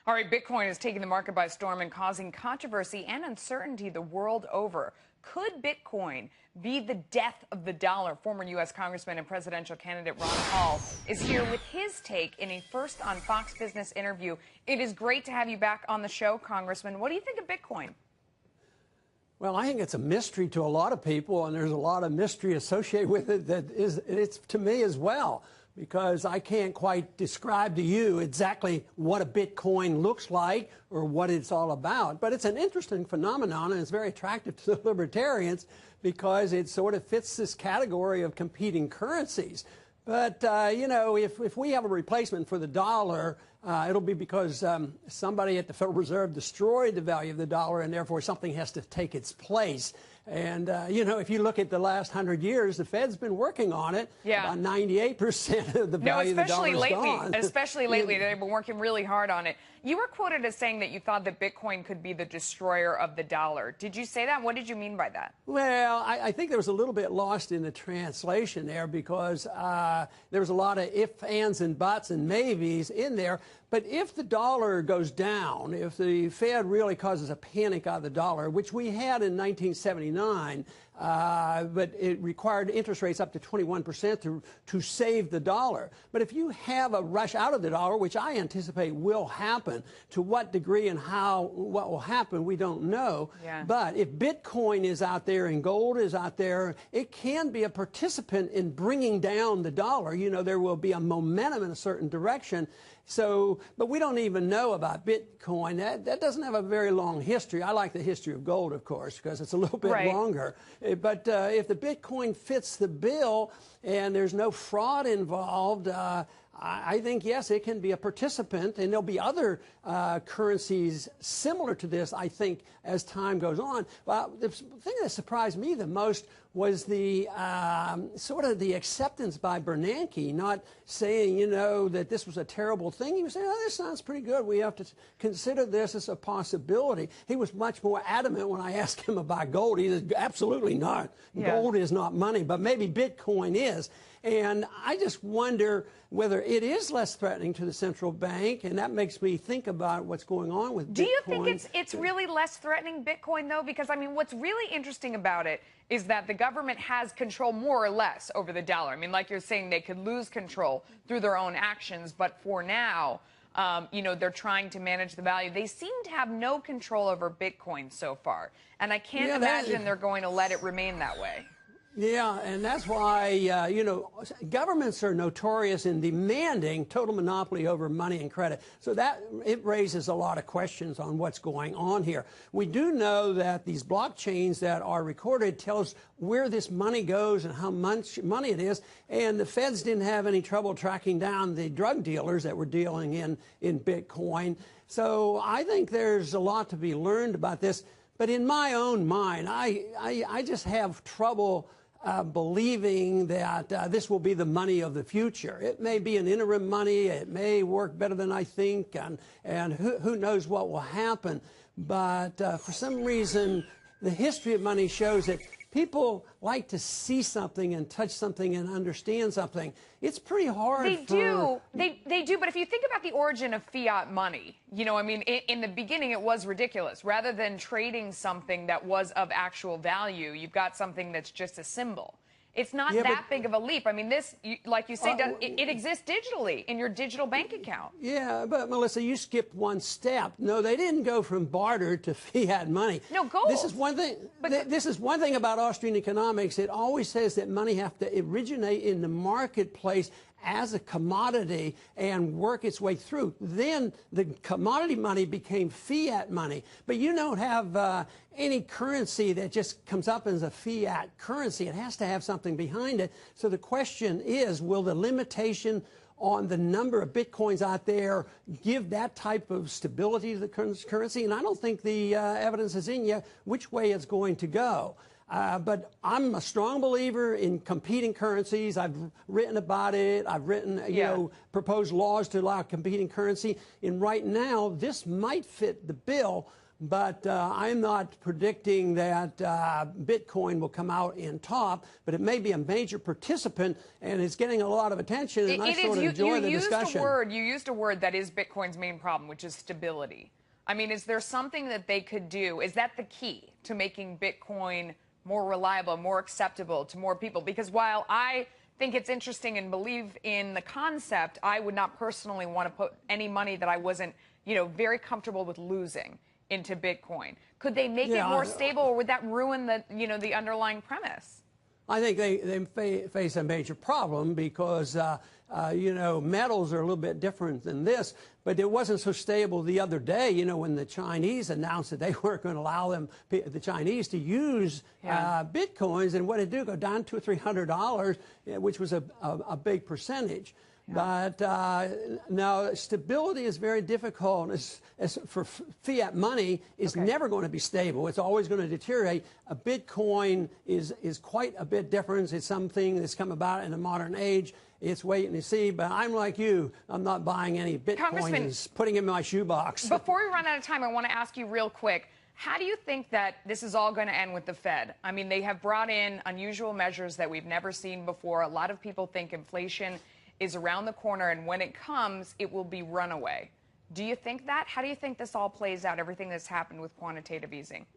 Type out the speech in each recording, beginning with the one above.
All right, Bitcoin is taking the market by storm and causing controversy and uncertainty the world over. Could Bitcoin be the death of the dollar? Former U.S. Congressman and presidential candidate Ron Paul is here with his take in a First on Fox Business interview. It is great to have you back on the show, Congressman. What do you think of Bitcoin? Well, I think it's a mystery to a lot of people, and there's a lot of mystery associated with it that it's to me as well, because I can't quite describe to you exactly what a Bitcoin looks like or what it's all about. But it's an interesting phenomenon, and it's very attractive to the libertarians because it sort of fits this category of competing currencies. But, you know, if we have a replacement for the dollar, it'll be because somebody at the Federal Reserve destroyed the value of the dollar, and therefore something has to take its place. And, you know, if you look at the last 100 years, the Fed's been working on it. Yeah. About 98% of the value of the dollar is gone. Especially lately, they've been working really hard on it. You were quoted as saying that you thought that Bitcoin could be the destroyer of the dollar. Did you say that? What did you mean by that? Well, I think there was a little bit lost in the translation there because there was a lot of ifs, ands, and buts and maybes in there. But if the dollar goes down, if the Fed really causes a panic out of the dollar, which we had in 1979, but it required interest rates up to 21% to save the dollar. But if you have a rush out of the dollar, which I anticipate will happen, to what degree and how, what will happen, we don't know. Yeah. But if Bitcoin is out there and gold is out there, it can be a participant in bringing down the dollar. You know, there will be a momentum in a certain direction. So, but we don't even know about Bitcoin. That doesn't have a very long history. I like the history of gold, of course, because it's a little bit longer. But if the Bitcoin fits the bill and there's no fraud involved, I think, yes, it can be a participant, and there'll be other currencies similar to this, I think, as time goes on. Well, the thing that surprised me the most was the sort of the acceptance by Bernanke, not saying, you know, that this was a terrible thing. He was saying, oh, this sounds pretty good. We have to consider this as a possibility. He was much more adamant when I asked him about gold. He said, absolutely not. Yeah. Gold is not money, but maybe Bitcoin is. And I just wonder whether it is less threatening to the central bank, and that makes me think about what's going on with Bitcoin. Do you think it's really less threatening, Bitcoin, though? Because, I mean, what's really interesting about it is that the government has control more or less over the dollar. I mean, like you're saying, they could lose control through their own actions, but for now, you know, they're trying to manage the value. They seem to have no control over Bitcoin so far, and I can't imagine they're going to let it remain that way. Yeah, and that's why, you know, governments are notorious in demanding total monopoly over money and credit. So that it raises a lot of questions on what's going on here. We do know that these blockchains that are recorded tell us where this money goes and how much money it is. And the feds didn't have any trouble tracking down the drug dealers that were dealing in Bitcoin. So I think there's a lot to be learned about this. But in my own mind, I just have trouble believing that this will be the money of the future. It may be an interim money. It may work better than I think, and who knows what will happen. But for some reason, the history of money shows that people like to see something and touch something and understand something. It's pretty hard. They do. But if you think about the origin of fiat money, you know, I mean, in the beginning, it was ridiculous. Rather than trading something that was of actual value, you've got something that's just a symbol. It's not that big of a leap. I mean, this, like you say, it exists digitally in your digital bank account. Yeah, but Melissa, you skipped one step. No, they didn't go from barter to fiat money. No, gold. This is one thing. This is one thing about Austrian economics. It always says that money has to originate in the marketplace as a commodity and work its way through. Then the commodity money became fiat money. But you don't have any currency that just comes up as a fiat currency. It has to have something behind it. So the question is, will the limitation on the number of Bitcoins out there give that type of stability to the currency? And I don't think the evidence is in yet which way it's going to go. But I'm a strong believer in competing currencies. I've written about it. I've written, you know, proposed laws to allow competing currency. And right now, this might fit the bill. but I'm not predicting that Bitcoin will come out in top, but it may be a major participant, and it's getting a lot of attention, and I sort of enjoy the discussion. You used a word that is Bitcoin's main problem, which is stability. I mean, is there something that they could do? Is that the key to making Bitcoin more reliable, more acceptable to more people? Because while I think it's interesting and believe in the concept, I would not personally want to put any money that I wasn't, very comfortable with losing into Bitcoin. Could they make it more stable, or would that ruin the, the underlying premise? I think they face a major problem because, metals are a little bit different than this, but it wasn't so stable the other day, when the Chinese announced that they weren't going to allow the Chinese to use Bitcoins, and what did it do? Go down $200 or $300, which was a big percentage. Yeah. But now stability is very difficult. As for fiat money is never going to be stable. It's always going to deteriorate. A Bitcoin is quite a bit different. It's something that's come about in the modern age. It's wait and see, but I'm like you. I'm not buying any Bitcoins and putting them in my shoebox. Before we run out of time, I want to ask you real quick, how do you think that this is all going to end with the Fed? I mean, they have brought in unusual measures that we've never seen before. A lot of people think inflation is around the corner, and when it comes, it will be runaway. Do you think that? How do you think this all plays out, everything that's happened with quantitative easing?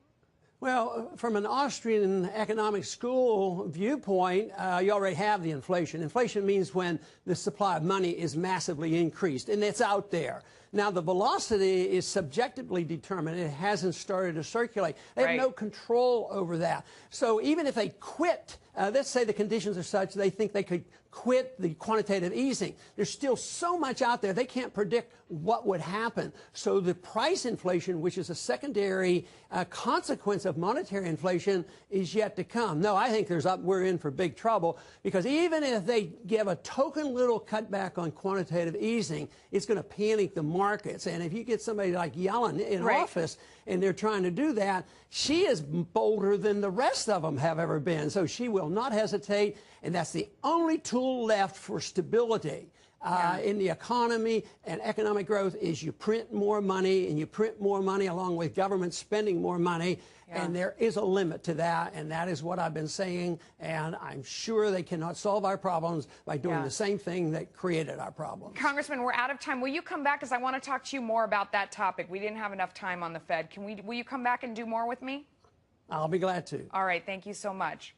Well, from an Austrian economic school viewpoint, you already have the inflation. Inflation means when the supply of money is massively increased, and it's out there. Now, the velocity is subjectively determined. It hasn't started to circulate. They have no control over that. So even if they quit, let's say the conditions are such they think they could quit the quantitative easing, there's still so much out there, they can't predict what would happen. So the price inflation, which is a secondary consequence of monetary inflation, is yet to come. No, I think we're in for big trouble, because even if they give a token little cutback on quantitative easing, it's going to panic the markets. And if you get somebody like Yellen in office and they're trying to do that, she is bolder than the rest of them have ever been. So she will not hesitate, and that's the only tool left for stability in the economy and economic growth is you print more money, and you print more money along with government spending more money. And there is a limit to that, and that is what I've been saying, and I'm sure they cannot solve our problems by doing the same thing that created our problems. Congressman, we're out of time. Will you come back, because I want to talk to you more about that topic. We didn't have enough time on the Fed. Will you come back and do more with me? I'll be glad to. All right, thank you so much.